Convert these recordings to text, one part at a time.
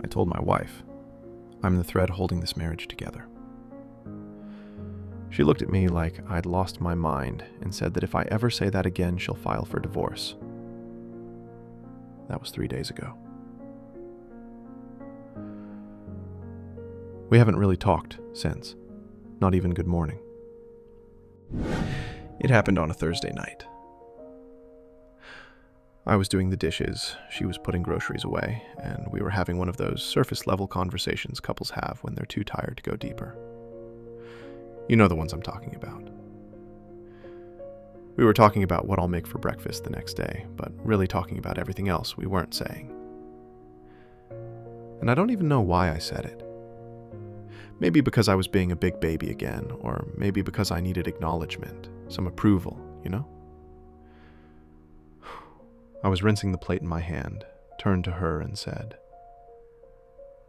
I told my wife, I'm the thread holding this marriage together. She looked at me like I'd lost my mind and said that if I ever say that again, she'll file for divorce. That was 3 days ago. We haven't really talked since, not even good morning. It happened on a Thursday night. I was doing the dishes, she was putting groceries away, and we were having one of those surface-level conversations couples have when they're too tired to go deeper. You know the ones I'm talking about. We were talking about what I'll make for breakfast the next day, but really talking about everything else we weren't saying. And I don't even know why I said it. Maybe because I was being a big baby again, or maybe because I needed acknowledgement, some approval, you know? I was rinsing the plate in my hand, turned to her and said,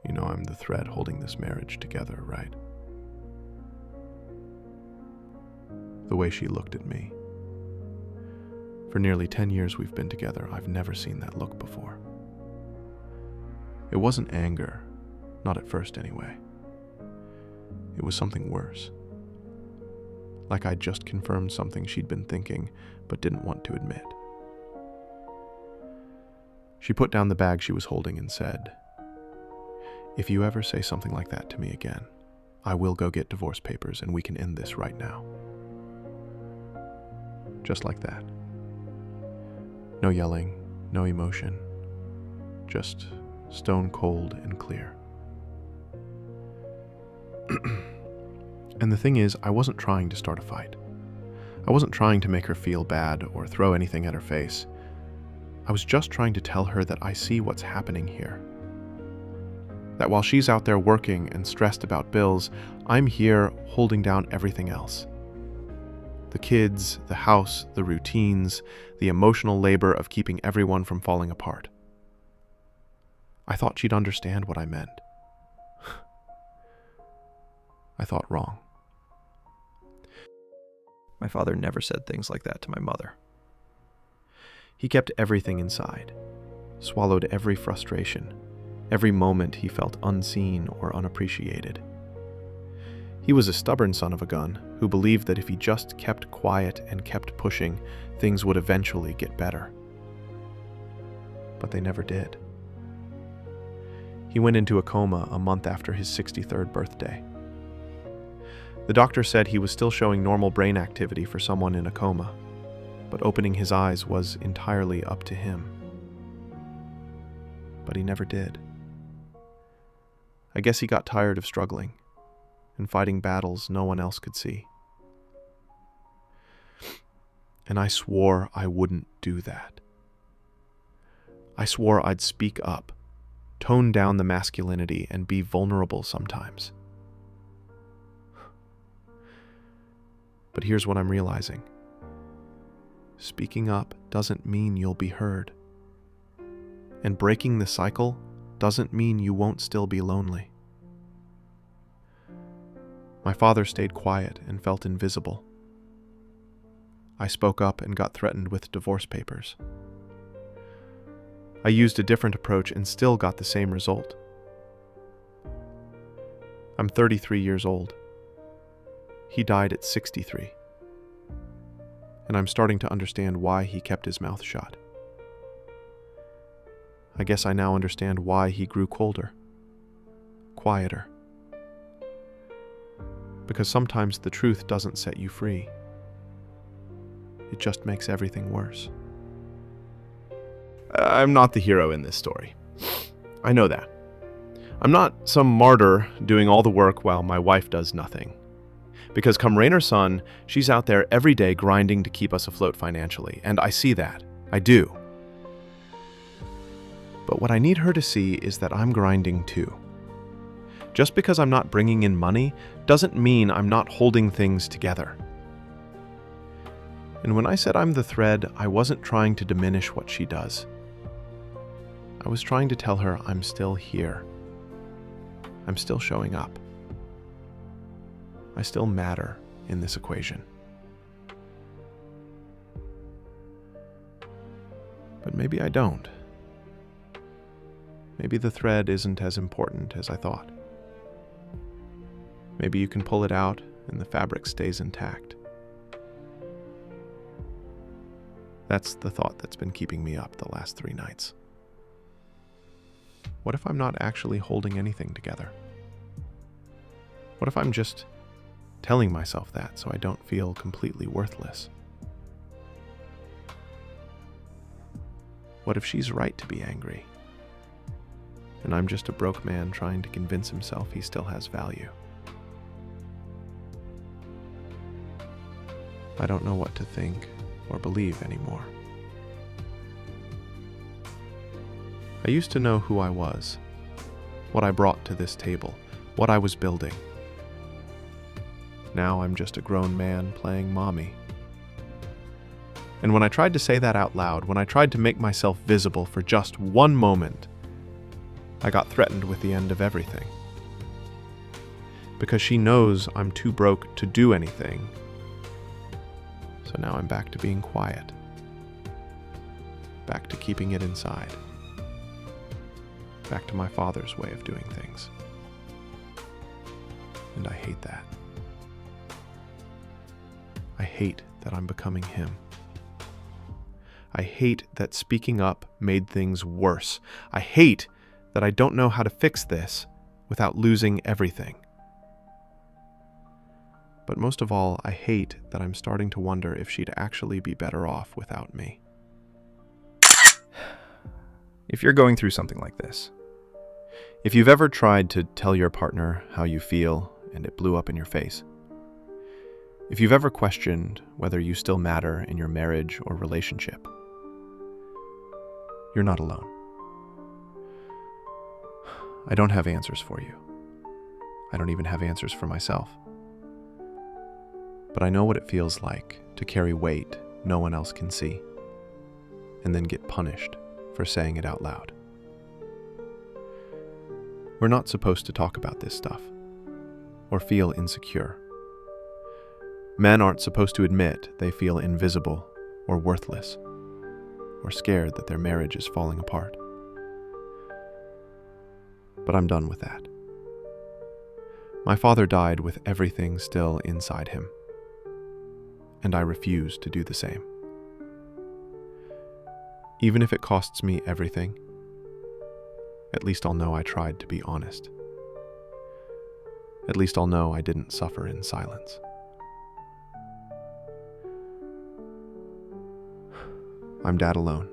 "You know I'm the thread holding this marriage together, right?" The way she looked at me. For nearly 10 years we've been together, I've never seen that look before. It wasn't anger, not at first anyway. It was something worse. Like I'd just confirmed something she'd been thinking, but didn't want to admit. She put down the bag she was holding and said, "If you ever say something like that to me again, I will go get divorce papers and we can end this right now." Just like that. No yelling, no emotion, just stone cold and clear. And the thing is, I wasn't trying to start a fight. I wasn't trying to make her feel bad or throw anything at her face. I was just trying to tell her that I see what's happening here. That while she's out there working and stressed about bills, I'm here holding down everything else. The kids, the house, the routines, the emotional labor of keeping everyone from falling apart. I thought she'd understand what I meant. I thought wrong. My father never said things like that to my mother. He kept everything inside, swallowed every frustration, every moment he felt unseen or unappreciated. He was a stubborn son of a gun who believed that if he just kept quiet and kept pushing, things would eventually get better. But they never did. He went into a coma a month after his 63rd birthday. The doctor said he was still showing normal brain activity for someone in a coma, but opening his eyes was entirely up to him. But he never did. I guess he got tired of struggling and fighting battles no one else could see. And I swore I wouldn't do that. I swore I'd speak up, tone down the masculinity, and be vulnerable sometimes. But here's what I'm realizing. Speaking up doesn't mean you'll be heard. And breaking the cycle doesn't mean you won't still be lonely. My father stayed quiet and felt invisible. I spoke up and got threatened with divorce papers. I used a different approach and still got the same result. I'm 33 years old. He died at 63. And I'm starting to understand why he kept his mouth shut. I guess I now understand why he grew colder, quieter. Because sometimes the truth doesn't set you free. It just makes everything worse. I'm not the hero in this story. I know that. I'm not some martyr doing all the work while my wife does nothing. Because come rain or sun, she's out there every day grinding to keep us afloat financially, and I see that. I do. But what I need her to see is that I'm grinding too. Just because I'm not bringing in money doesn't mean I'm not holding things together. And when I said I'm the thread, I wasn't trying to diminish what she does. I was trying to tell her I'm still here. I'm still showing up. I still matter in this equation. But maybe I don't. maybe the thread isn't as important as I thought. Maybe you can pull it out and the fabric stays intact. That's the thought that's been keeping me up the last 3 nights. What if I'm not actually holding anything together? What if I'm just telling myself that so I don't feel completely worthless? What if she's right to be angry, and I'm just a broke man trying to convince himself he still has value? I don't know what to think or believe anymore. I used to know who I was, what I brought to this table, what I was building. Now I'm just a grown man playing mommy. And when I tried to say that out loud, when I tried to make myself visible for just one moment, I got threatened with the end of everything. Because she knows I'm too broke to do anything. So now I'm back to being quiet. Back to keeping it inside. Back to my father's way of doing things. And I hate that. I hate that I'm becoming him. I hate that speaking up made things worse. I hate that I don't know how to fix this without losing everything. But most of all, I hate that I'm starting to wonder if she'd actually be better off without me. If you're going through something like this, if you've ever tried to tell your partner how you feel and it blew up in your face, if you've ever questioned whether you still matter in your marriage or relationship, you're not alone. I don't have answers for you. I don't even have answers for myself. But I know what it feels like to carry weight no one else can see, and then get punished for saying it out loud. We're not supposed to talk about this stuff, or feel insecure. Men aren't supposed to admit they feel invisible or worthless, or scared that their marriage is falling apart. But I'm done with that. My father died with everything still inside him, and I refuse to do the same. Even if it costs me everything, at least I'll know I tried to be honest. At least I'll know I didn't suffer in silence. I'm dad alone.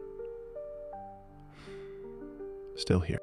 Still here.